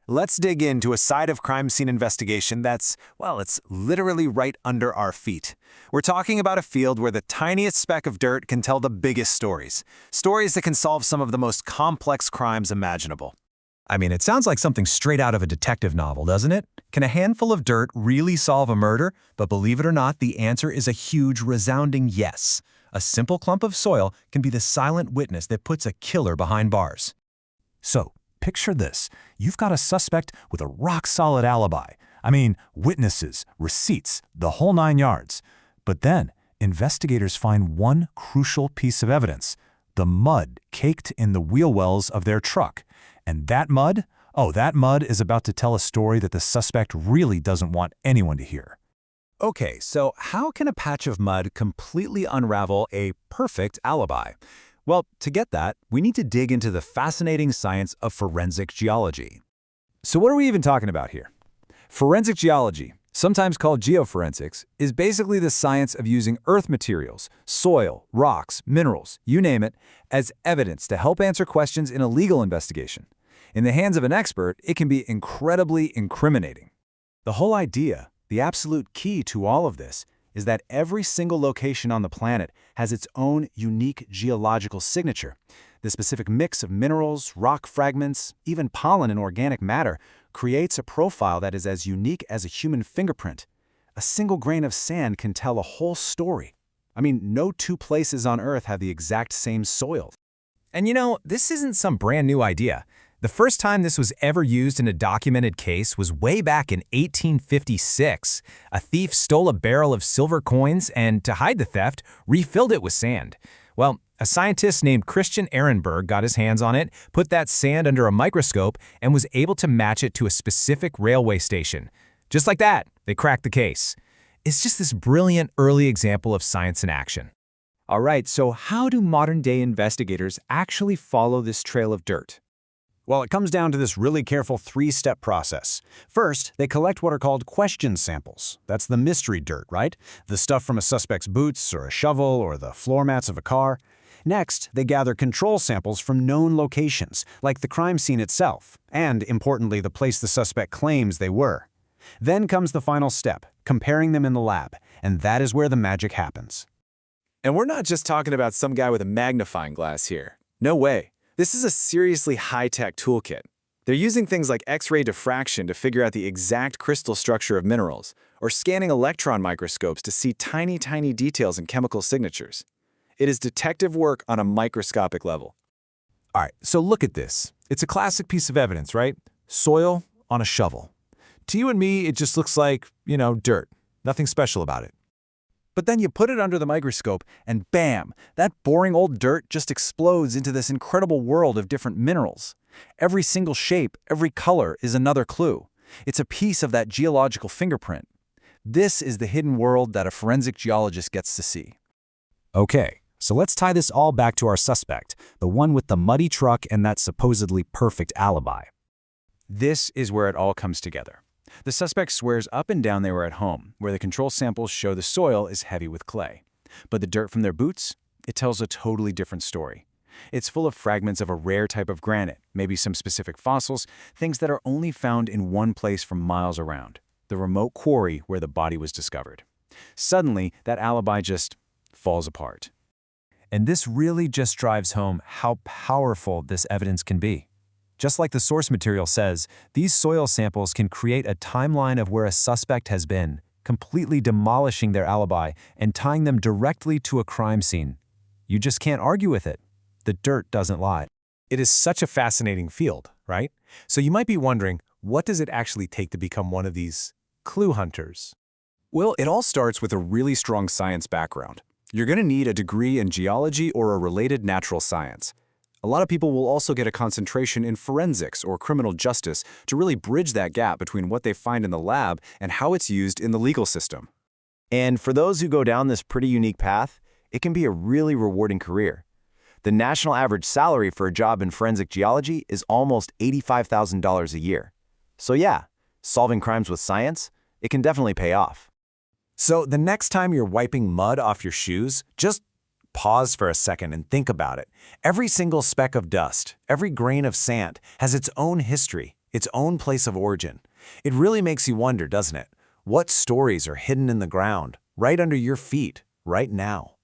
Let's dig into a side of crime scene investigation that's, well, it's literally right under our feet. We're talking about a field where the tiniest speck of dirt can tell the biggest stories. Stories that can solve some of the most complex crimes imaginable. I mean, it sounds like something straight out of a detective novel, doesn't it? Can a handful of dirt really solve a murder? But believe it or not, the answer is a huge, resounding yes. A simple clump of soil can be the silent witness that puts a killer behind bars. So, picture this. You've got a suspect with a rock-solid alibi. I mean, witnesses, receipts, the whole 9 yards. But then, investigators find one crucial piece of evidence: the mud caked in the wheel wells of their truck. And that mud? Oh, that mud is about to tell a story that the suspect really doesn't want anyone to hear. Okay, so how can a patch of mud completely unravel a perfect alibi? Well, to get that, we need to dig into the fascinating science of forensic geology. So what are we even talking about here? Forensic geology, sometimes called geoforensics, is basically the science of using earth materials, soil, rocks, minerals, you name it, as evidence to help answer questions in a legal investigation. In the hands of an expert, it can be incredibly incriminating. The whole idea, the absolute key to all of this, is that every single location on the planet has its own unique geological signature. The specific mix of minerals, rock fragments, even pollen and organic matter creates a profile that is as unique as a human fingerprint. A single grain of sand can tell a whole story. I mean, no two places on Earth have the exact same soil. And you know, this isn't some brand new idea. The first time this was ever used in a documented case was way back in 1856. A thief stole a barrel of silver coins and, to hide the theft, refilled it with sand. Well, a scientist named Christian Ehrenberg got his hands on it, put that sand under a microscope, and was able to match it to a specific railway station. Just like that, they cracked the case. It's just this brilliant early example of science in action. All right, so how do modern-day investigators actually follow this trail of dirt? Well, it comes down to this really careful 3-step process. First, they collect what are called question samples. That's the mystery dirt, right? The stuff from a suspect's boots or a shovel or the floor mats of a car. Next, they gather control samples from known locations, like the crime scene itself, and, importantly, the place the suspect claims they were. Then comes the final step, comparing them in the lab, and that is where the magic happens. And we're not just talking about some guy with a magnifying glass here. No way. This is a seriously high-tech toolkit. They're using things like X-ray diffraction to figure out the exact crystal structure of minerals, or scanning electron microscopes to see tiny, tiny details in chemical signatures. It is detective work on a microscopic level. All right, so look at this. It's a classic piece of evidence, right? Soil on a shovel. To you and me, it just looks like, dirt. Nothing special about it. But then you put it under the microscope, and bam, that boring old dirt just explodes into this incredible world of different minerals. Every single shape, every color is another clue. It's a piece of that geological fingerprint. This is the hidden world that a forensic geologist gets to see. Okay, so let's tie this all back to our suspect, the one with the muddy truck and that supposedly perfect alibi. This is where it all comes together. The suspect swears up and down they were at home, where the control samples show the soil is heavy with clay. But the dirt from their boots, it tells a totally different story. It's full of fragments of a rare type of granite, maybe some specific fossils, things that are only found in one place for miles around, the remote quarry where the body was discovered. Suddenly, that alibi just falls apart. And this really just drives home how powerful this evidence can be. Just like the source material says, these soil samples can create a timeline of where a suspect has been, completely demolishing their alibi and tying them directly to a crime scene. You just can't argue with it. The dirt doesn't lie. It is such a fascinating field, right? So you might be wondering, what does it actually take to become one of these clue hunters? Well, it all starts with a really strong science background. You're going to need a degree in geology or a related natural science. A lot of people will also get a concentration in forensics or criminal justice to really bridge that gap between what they find in the lab and how it's used in the legal system. And for those who go down this pretty unique path, it can be a really rewarding career. The national average salary for a job in forensic geology is almost $85,000 a year. So yeah, solving crimes with science, it can definitely pay off. So the next time you're wiping mud off your shoes, just pause for a second and think about it. Every single speck of dust, every grain of sand has its own history, its own place of origin. It really makes you wonder, doesn't it? What stories are hidden in the ground, right under your feet, right now?